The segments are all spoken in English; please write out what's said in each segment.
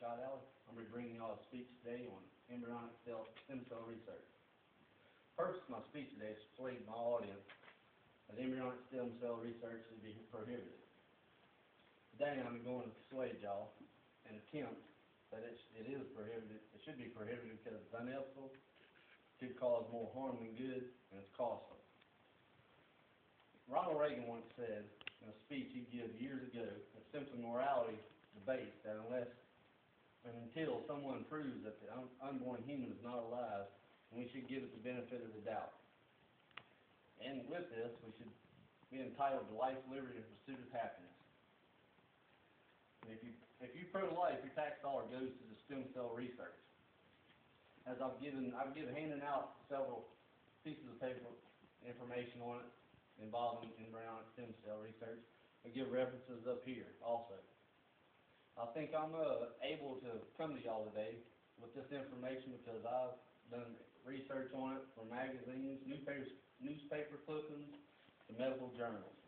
I'm going to be bringing y'all a speech today on embryonic stem cell research. Purpose of my speech today is to persuade my audience that embryonic stem cell research should be prohibited. Today I'm going to persuade y'all and attempt that it is prohibited. It should be prohibited because it's unethical, could cause more harm than good, and it's costly. Ronald Reagan once said in a speech he gave years ago that simply morality debates that unless and until someone proves that the unborn human is not alive, we should give it the benefit of the doubt. And with this, we should be entitled to life, liberty, and pursuit of happiness. And if you pro-life, your tax dollar goes to the stem cell research. As I've handed out several pieces of paper information on it involving embryonic stem cell research. I give references up here also. I think I'm able to come to y'all today with this information because I've done research on it from magazines, newspaper clippings, to medical journals.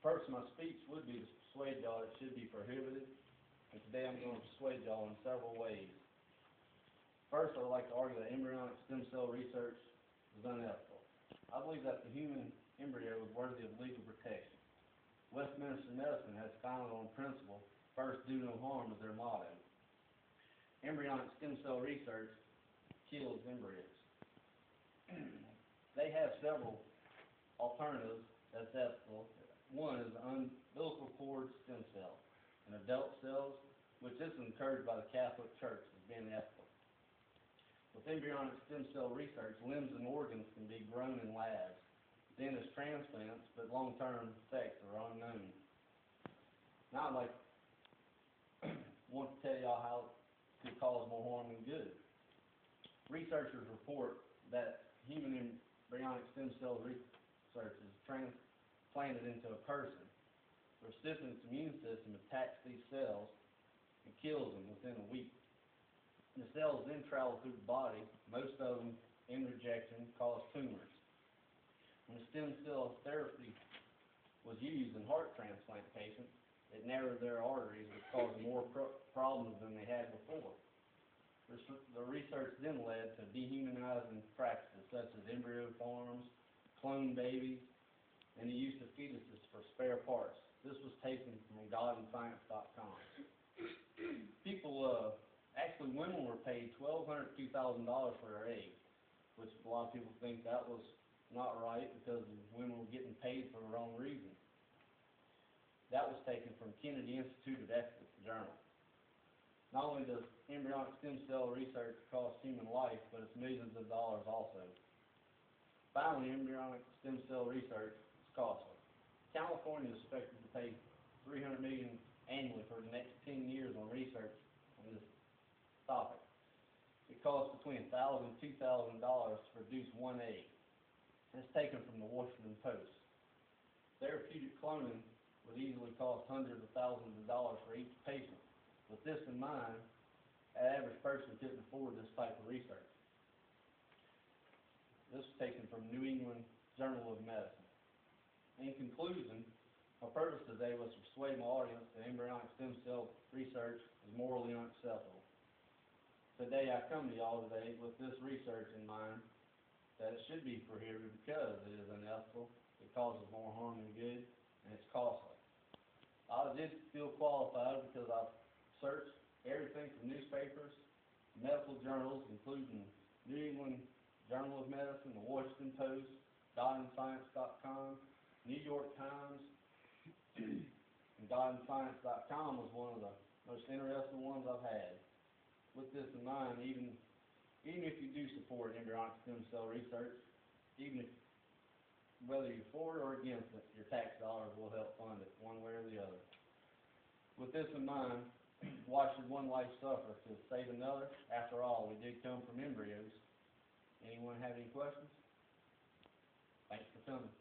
First, my speech would be to persuade y'all it should be prohibited, and today I'm going to persuade y'all in several ways. First, I would like to argue that embryonic stem cell research is unethical. I believe that the human embryo is worthy of legal protection. Westminster medicine has founded on principle, first do no harm is their motto. Embryonic stem cell research kills embryos. They have several alternatives that's ethical. One is umbilical cord stem cell and adult cells, which is encouraged by the Catholic Church as being ethical. With embryonic stem cell research, limbs and organs can be grown in labs, then as transplants, but long-term effects are unknown. Now I'd like want to tell y'all how it could cause more harm than good. Researchers report that human embryonic stem cell research is transplanted into a person. The recipient's immune system attacks these cells and kills them within a week. The cells then travel through the body, most of them in rejection cause tumors. When the stem cell therapy was used in heart transplant patients, it narrowed their arteries, which caused more problems than they had before. The research then led to dehumanizing practices such as embryo farms, clone babies, and the use of fetuses for spare parts. This was taken from GodandScience.com. Actually women were paid $1,200 to $2,000 for their eggs, which a lot of people think that was not right because women were getting paid for the wrong reason. That was taken from Kennedy Institute of Ethics Journal. Not only does embryonic stem cell research cost human life, but it's millions of dollars also. Finally, embryonic stem cell research is costly. California is expected to pay $300 million annually for the next 10 years on research on this topic. It costs between $1,000 and $2,000 to produce one egg. And it's taken from the Washington Post. Therapeutic cloning would easily cost hundreds of thousands of dollars for each patient. With this in mind, an average person couldn't afford this type of research. This was taken from New England Journal of Medicine. In conclusion, my purpose today was to persuade my audience that embryonic stem cell research is morally unacceptable. Today I come to y'all today with this research in mind that it should be prohibited because it is unethical, it causes more harm than good, and it's costly. I did feel qualified because I've searched everything from newspapers, medical journals, including New England Journal of Medicine, the Washington Post, GodandScience.com, New York Times, and GodandScience.com was one of the most interesting ones I've had. With this in mind, even if you do support embryonic stem cell research, whether you're for it or against it, your tax dollars will help fund it one way or the other. With this in mind, why should one life suffer to save another? After all, we did come from embryos. Anyone have any questions? Thanks for coming.